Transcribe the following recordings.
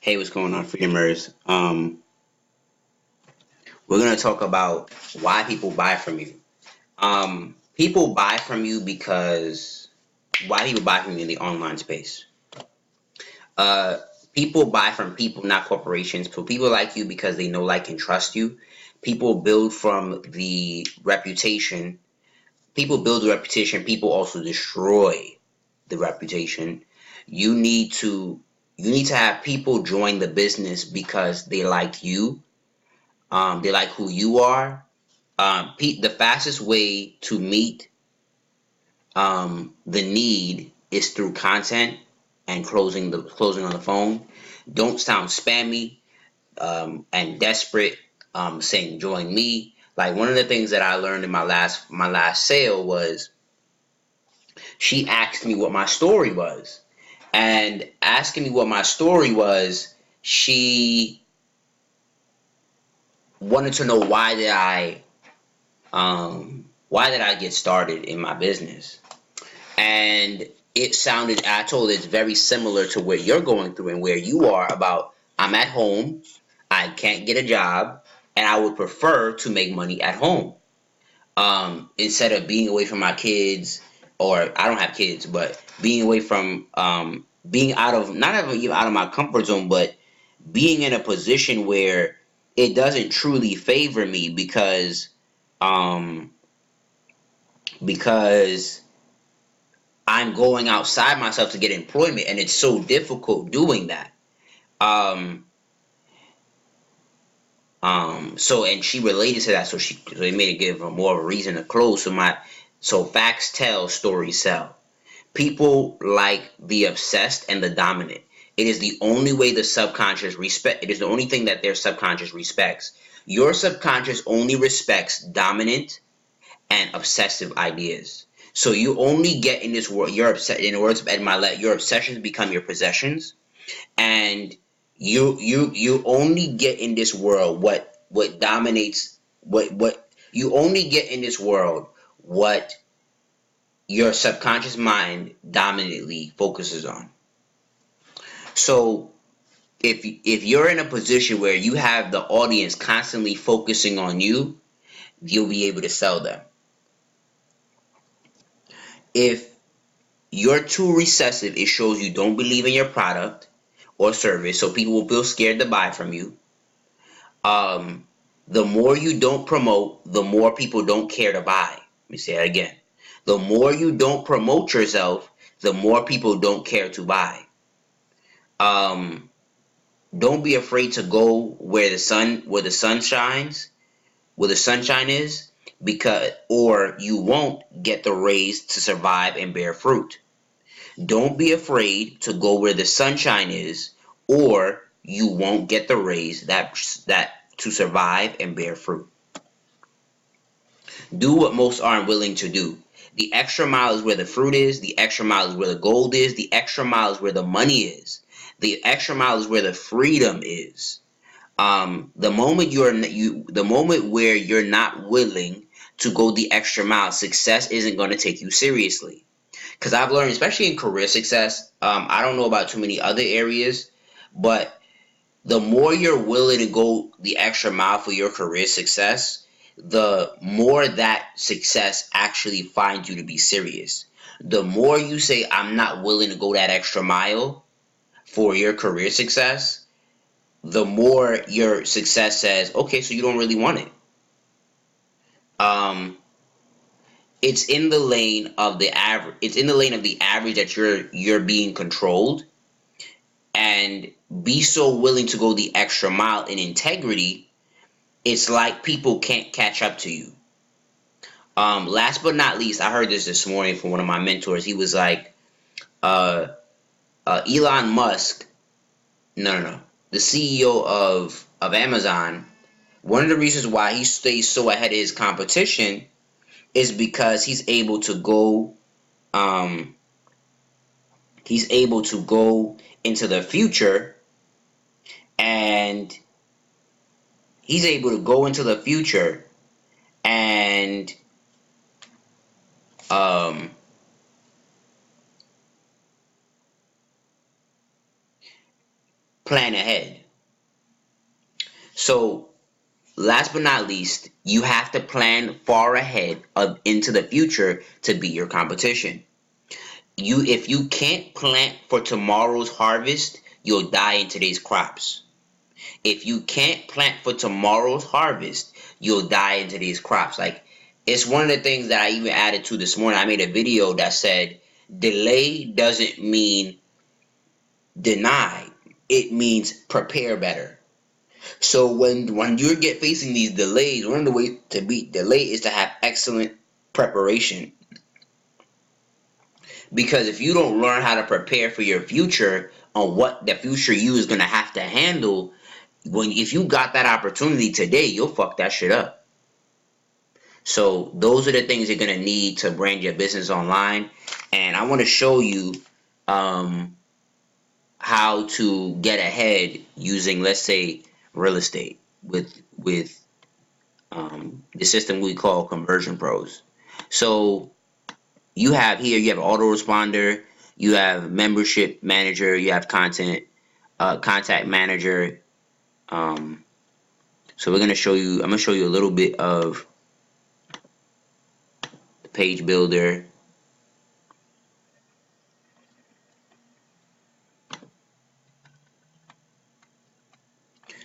Hey, what's going on, Freedomers? We're gonna talk about why people buy from you. People buy from you because why people buy from you in the online space. Uh, People buy from people, not corporations. So people like you because they know, like, and trust you. People build from the reputation. People build the reputation. People also destroy the reputation. You need to you need to have people join the business because they like you. They like who you are. The fastest way to meet the need is through content and closing on the phone. Don't sound spammy and desperate. Saying join me. Like one of the things that I learned in my last sale was she asked me what my story was, and asking me what my story was, she wanted to know why did I get started in my business? And I told it's very similar to what you're going through and where you are about, I'm at home, I can't get a job, and I would prefer to make money at home. Instead of being away from my kids, or I don't have kids, but being away from, being out of, not even out of my comfort zone, but being in a position where it doesn't truly favor me um, because I'm going outside myself to get employment, and it's so difficult doing that. Um, so and she related to that, so they made it give her more of a reason to close. So facts tell, stories sell. People like the obsessed and the dominant. It is the only way the subconscious respect. It is the only thing that their subconscious respects. Your subconscious only respects dominant and obsessive ideas. So you only get in this world. You're upset. In the words of Ed Milet, your obsessions become your possessions, and you only get in this world what dominates. What you only get in this world what your subconscious mind dominantly focuses on. So if you're in a position where you have the audience constantly focusing on you, you'll be able to sell them. If you're too recessive, it shows you don't believe in your product or service, so people will feel scared to buy from you. Um, the more you don't promote, the more people don't care to buy. Let me say that again. The more you don't promote yourself, the more people don't care to buy. Um, don't be afraid to go where the sun shines, where the sunshine is, because or you won't get the raise to survive and bear fruit. Don't be afraid to go where the sunshine is, or you won't get the raise that to survive and bear fruit. Do what most aren't willing to do. The extra mile is where the fruit is. The extra mile is where the gold is. The extra mile is where the money is. The extra mile is where the freedom is. The moment where you're not willing to go the extra mile, success isn't going to take you seriously. Because I've learned, especially in career success, I don't know about too many other areas, but the more you're willing to go the extra mile for your career success, the more that success actually finds you to be serious. The more you say, I'm not willing to go that extra mile for your career success, the more your success says, okay, so you don't really want it. Um, it's in the lane of the average. It's in the lane of the average that you're being controlled, and be so willing to go the extra mile in integrity. It's like people can't catch up to you. Last but not least, I heard this morning from one of my mentors. He was like, uh, Elon Musk, no, the CEO of Amazon. One of the reasons why he stays so ahead of his competition is because um, he's able to go into the future, and he's able to go into the future and um, plan ahead. So last but not least, you have to plan far ahead of into the future to beat your competition. If you can't plant for tomorrow's harvest, you'll die in today's crops. If you can't plant for tomorrow's harvest, you'll die in today's crops. Like, it's one of the things that I even added to this morning. I made a video that said delay doesn't mean deny. It means prepare better. So when you get facing these delays, one of the ways to beat delay is to have excellent preparation. Because if you don't learn how to prepare for your future on what the future you is gonna have to handle, if you got that opportunity today, you'll fuck that shit up. So those are the things you're gonna need to brand your business online. And I want to show you um, how to get ahead using, let's say, real estate with the system we call Conversion Pros. So you have autoresponder, you have membership manager, you have contact manager. So we're gonna show you. I'm gonna show you a little bit of the page builder.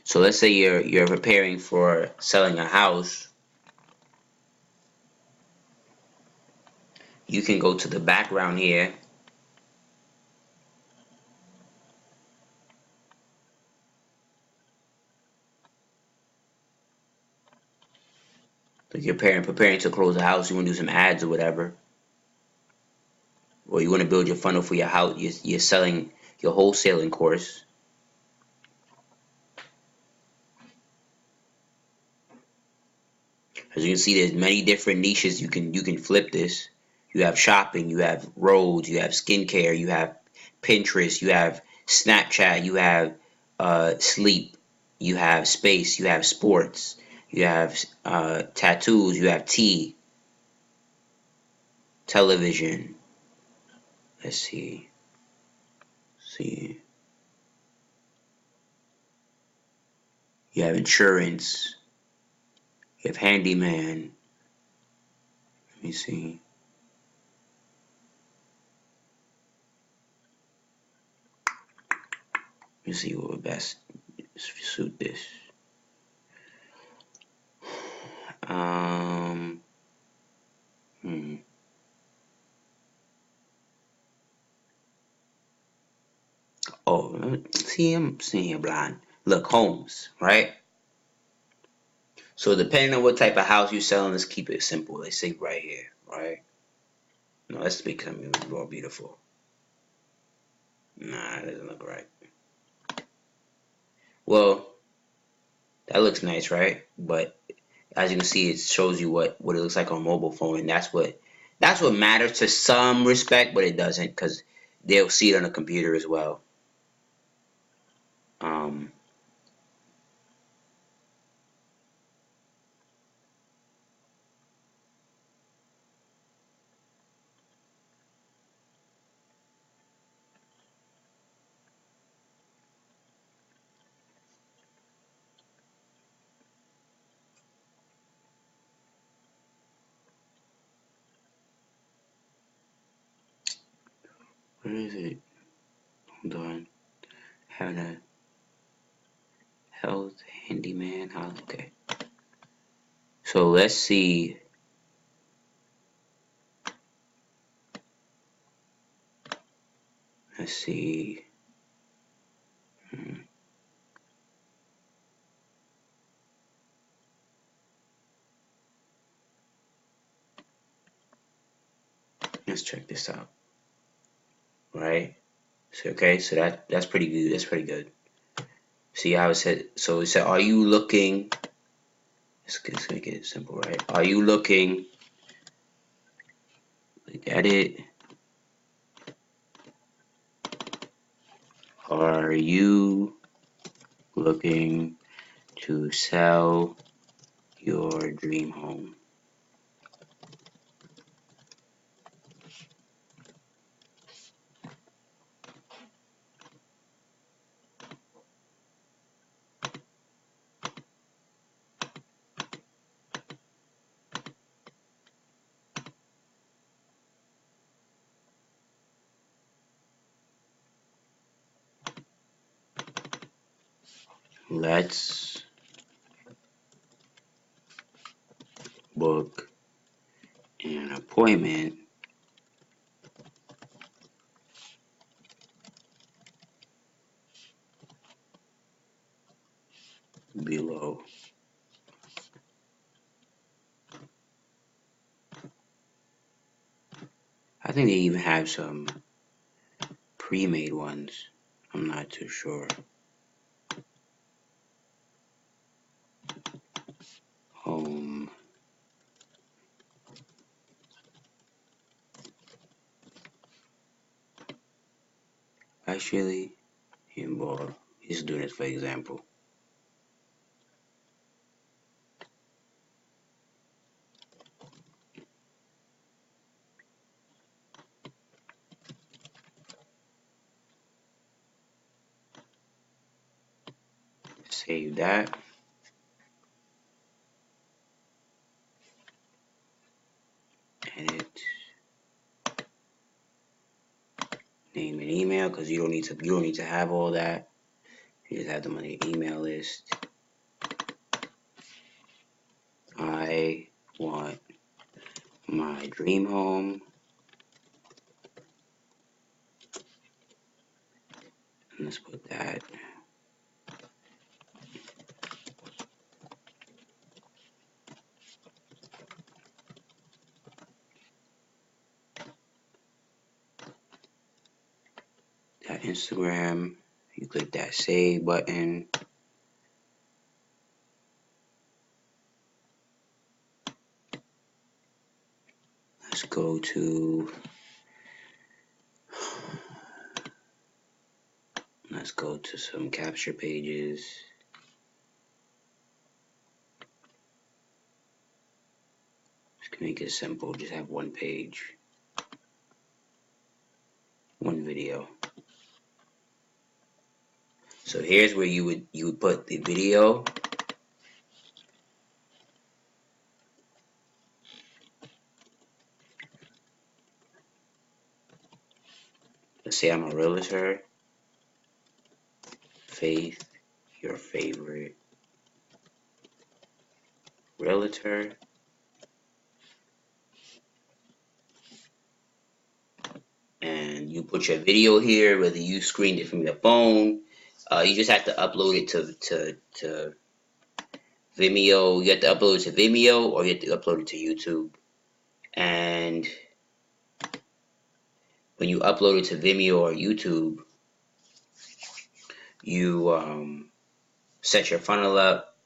So let's say you're preparing for selling a house. You can go to the background here. Like you're preparing to close a house. You want to do some ads or whatever, or you want to build your funnel for your house. You're selling your wholesaling course. As you can see, there's many different niches you can flip this. You have shopping, you have roads, you have skincare, you have Pinterest, you have Snapchat, you have sleep, you have space, you have sports, you have tattoos, you have tea, television. Let's see. See. You have insurance. You have handyman. Let me see. Let me see what would best suit this. Um. Hmm. Oh, see, I'm seeing here blind. Look, homes, right? So depending on what type of house you're selling, let's keep it simple. Let's say right here, right? No, let's make something more beautiful. Nah, it doesn't look right. Well, that looks nice, right? But as you can see, it shows you what it looks like on mobile phone, and that's what matters to some respect, but it doesn't because they'll see it on a computer as well. Um, where is it? Hold on. Having a health handyman house. Okay. So let's see. Let's see. Hmm. Let's check this out. Right. So okay. So that's pretty good. That's pretty good. See how it said. So it said, "Are you looking?" Let's make it simple, right? Are you looking? Edit. Are you looking to sell your dream home? Let's book an appointment below. I think they even have some pre-made ones. I'm not too sure. Home. Actually, he's doing it for example. Save that. Edit. Name and email, because you don't need to have all that. You just have them on your email list. I want my dream home. And let's put that. That Instagram. You click that save button. Let's go to some capture pages. Just make it simple. Just have one page, one video. So here's where you would put the video. Let's say I'm a realtor. Faith, your favorite realtor. And you put your video here, whether you screened it from your phone. You just have to upload it to Vimeo. You have to upload it to Vimeo, or you have to upload it to YouTube. And when you upload it to Vimeo or YouTube, you set your funnel up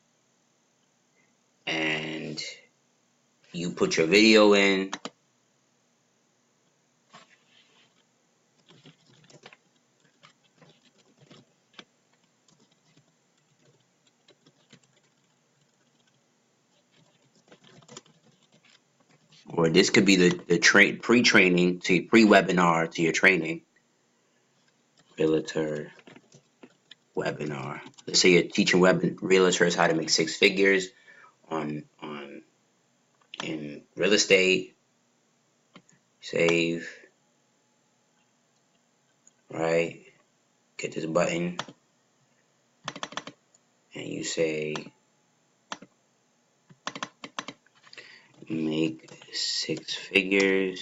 and you put your video in. Or this could be the pre-training to pre-webinar to your training. Realtor webinar. Let's say you're teaching realtors how to make 6 figures in real estate. Save. Right. Get this button and you say make 6 figures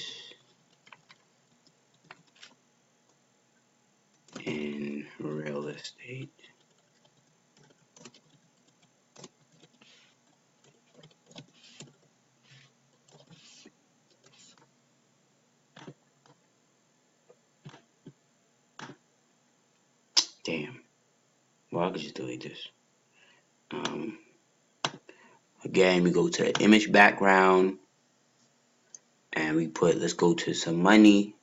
in real estate. Damn. Well, I could just delete this. Again, we go to the image background and we put, let's go to some money.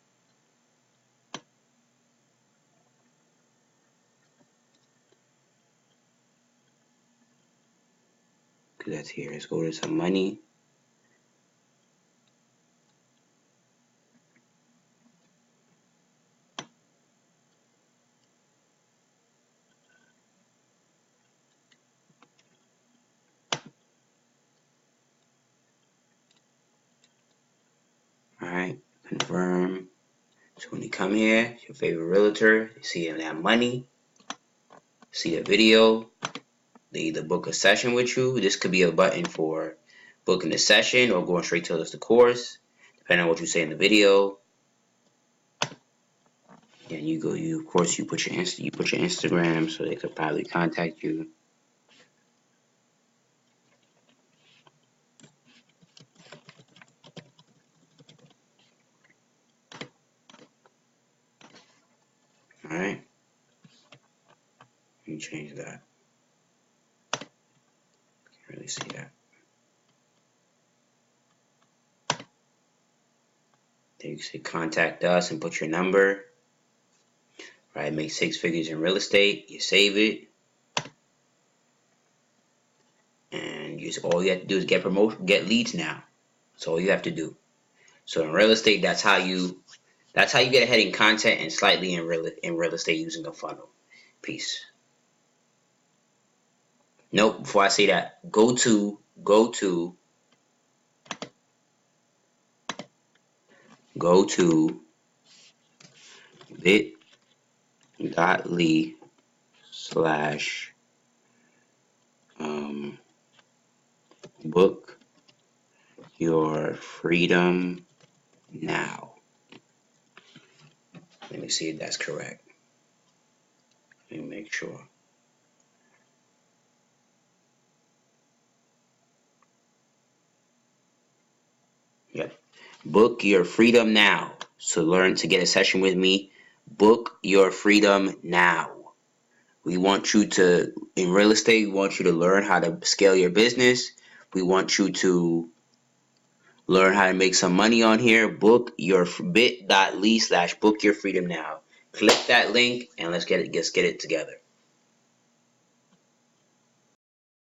Because that's here. Let's go to some money. Alright, confirm. So when you come here, your favorite realtor, you see that money, see the video, they either book a session with you. This could be a button for booking a session or going straight to the course, depending on what you say in the video. And you of course you put your Instagram so they could probably contact you. All right, let me change that. Can't really see that. Then you can say contact us and put your number. Right, make 6 figures in real estate. You save it, and all you have to do is get leads now. That's all you have to do. So in real estate, that's how you get ahead in content and slightly in real estate using a funnel. Peace. Nope. Before I say that, go to bit.ly/ book your freedom now. Let me see if that's correct. Let me make sure. Yep. Book your freedom now. So to get a session with me, book your freedom now. We want you to, in real estate, we want you to learn how to scale your business. We want you to learn how to make some money on here. Book your bit.ly/ book your freedom now. Click that link and let's get it together.